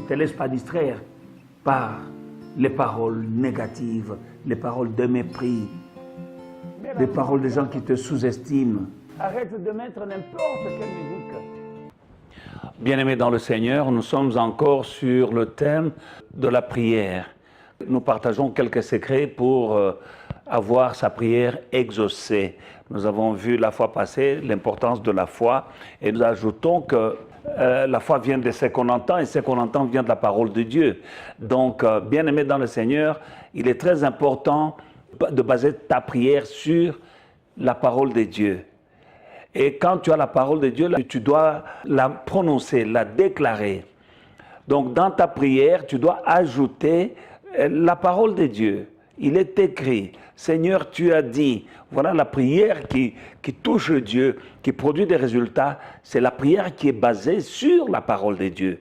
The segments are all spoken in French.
te laisse pas distraire par les paroles négatives, les paroles de mépris, les paroles des gens qui te sous-estiment. Arrête de mettre n'importe quelle musique. Bien-aimés dans le Seigneur, nous sommes encore sur le thème de la prière. Nous partageons quelques secrets pour avoir sa prière exaucée. Nous avons vu la fois passée l'importance de la foi et nous ajoutons que la foi vient de ce qu'on entend et ce qu'on entend vient de la parole de Dieu. Donc, bien-aimé dans le Seigneur, il est très important de baser ta prière sur la parole de Dieu. Et quand tu as la parole de Dieu, tu dois la prononcer, la déclarer. Donc, dans ta prière, tu dois ajouter la parole de Dieu. Il est écrit, Seigneur, tu as dit, voilà la prière qui touche Dieu, qui produit des résultats, c'est la prière qui est basée sur la parole de Dieu.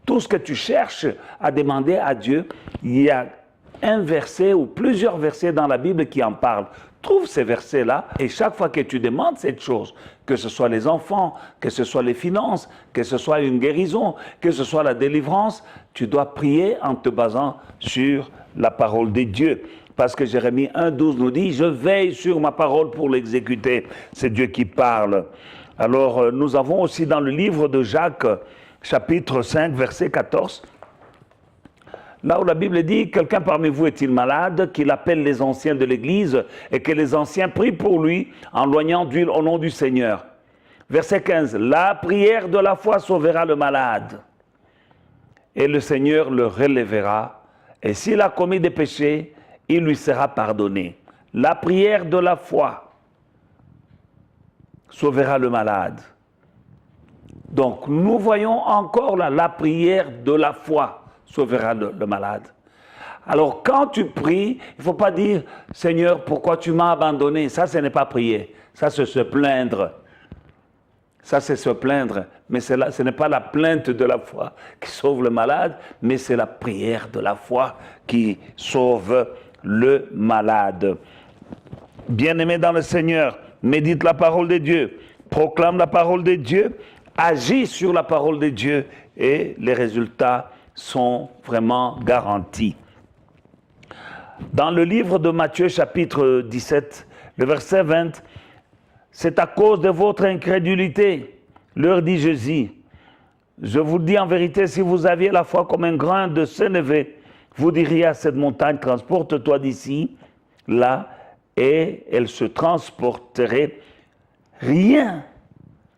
Tout ce que tu cherches à demander à Dieu, il y a un verset ou plusieurs versets dans la Bible qui en parlent. Trouve ces versets-là et chaque fois que tu demandes cette chose, que ce soit les enfants, que ce soit les finances, que ce soit une guérison, que ce soit la délivrance, tu dois prier en te basant sur la parole de Dieu. Parce que Jérémie 1,12 nous dit « Je veille sur ma parole pour l'exécuter ». C'est Dieu qui parle. Alors, nous avons aussi dans le livre de Jacques, chapitre 5, verset 14, là où la Bible dit « Quelqu'un parmi vous est-il malade, qu'il appelle les anciens de l'Église et que les anciens prient pour lui en loignant d'huile au nom du Seigneur. » Verset 15 « La prière de la foi sauvera le malade et le Seigneur le relèvera. Et s'il a commis des péchés, il lui sera pardonné. » La prière de la foi sauvera le malade. Donc nous voyons encore là la prière de la foi sauvera le malade. Alors quand tu pries, il ne faut pas dire « Seigneur, pourquoi tu m'as abandonné ?» Ça, ce n'est pas prier. Ça, c'est se plaindre. Ça, c'est se plaindre. Mais ce n'est pas la plainte de la foi qui sauve le malade, mais c'est la prière de la foi qui sauve le malade. Bien-aimé dans le Seigneur, médite la parole de Dieu, proclame la parole de Dieu, agis sur la parole de Dieu et les résultats sont vraiment garantis. Dans le livre de Matthieu, chapitre 17, le verset 20, « C'est à cause de votre incrédulité, leur dit Jésus. Je vous dis en vérité, si vous aviez la foi comme un grain de sénévé, vous diriez à cette montagne, transporte-toi d'ici, là, et elle se transporterait. Rien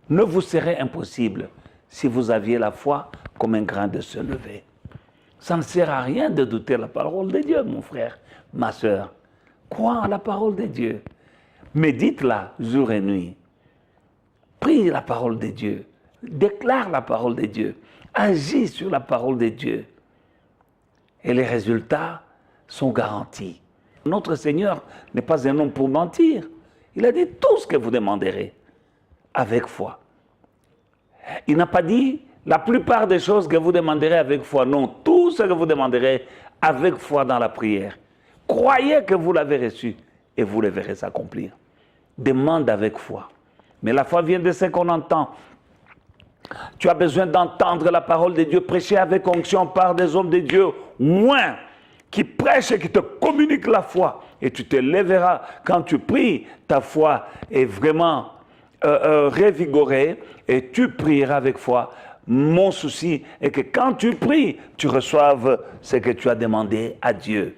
ne vous serait impossible si vous aviez la foi comme un grain de sénévé. » Ça ne sert à rien de douter la parole de Dieu, mon frère, ma soeur. Crois en la parole de Dieu. Médite-la jour et nuit. Prie la parole de Dieu. Déclare la parole de Dieu. Agis sur la parole de Dieu. Et les résultats sont garantis. Notre Seigneur n'est pas un homme pour mentir. Il a dit tout ce que vous demanderez avec foi. Il n'a pas dit la plupart des choses que vous demanderez avec foi. Non, tout ce que vous demanderez avec foi dans la prière. Croyez que vous l'avez reçu et vous le verrez s'accomplir. Demande avec foi. Mais la foi vient de ce qu'on entend. Tu as besoin d'entendre la parole de Dieu prêchée avec onction par des hommes de Dieu, moins qui prêchent et qui te communiquent la foi. Et tu te lèveras quand tu pries, ta foi est vraiment revigorée et tu prieras avec foi. Mon souci est que quand tu pries, tu reçoives ce que tu as demandé à Dieu.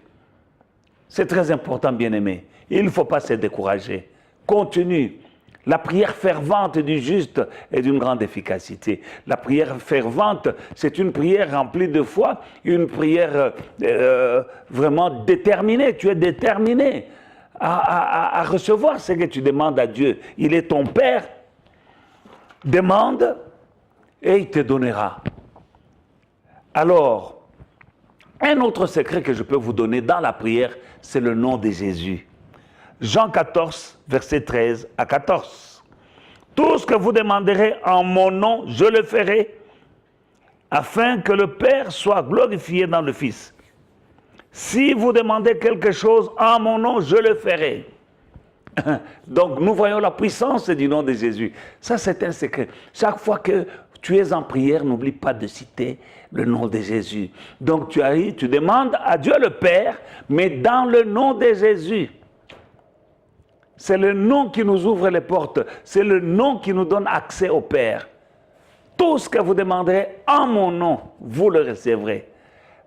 C'est très important, bien-aimé. Il ne faut pas se décourager. Continue. La prière fervente du juste est d'une grande efficacité. La prière fervente, c'est une prière remplie de foi, une prière vraiment déterminée. Tu es déterminé à recevoir ce que tu demandes à Dieu. Il est ton Père. Demande et il te donnera. Alors, un autre secret que je peux vous donner dans la prière, c'est le nom de Jésus. Jean 14, verset 13 à 14. Tout ce que vous demanderez en mon nom, je le ferai, afin que le Père soit glorifié dans le Fils. Si vous demandez quelque chose en mon nom, je le ferai. Donc nous voyons la puissance du nom de Jésus. Ça, c'est un secret. Chaque fois que tu es en prière, n'oublie pas de citer le nom de Jésus. Donc tu arrives, tu demandes à Dieu le Père, mais dans le nom de Jésus. C'est le nom qui nous ouvre les portes. C'est le nom qui nous donne accès au Père. Tout ce que vous demanderez en mon nom, vous le recevrez.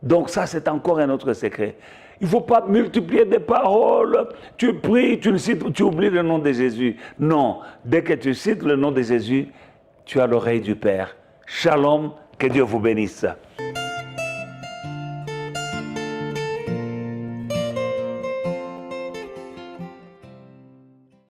Donc ça, c'est encore un autre secret. Il ne faut pas multiplier des paroles. Tu pries, tu cites, tu oublies le nom de Jésus. Non, dès que tu cites le nom de Jésus, tu as l'oreille du Père. Shalom, que Dieu vous bénisse.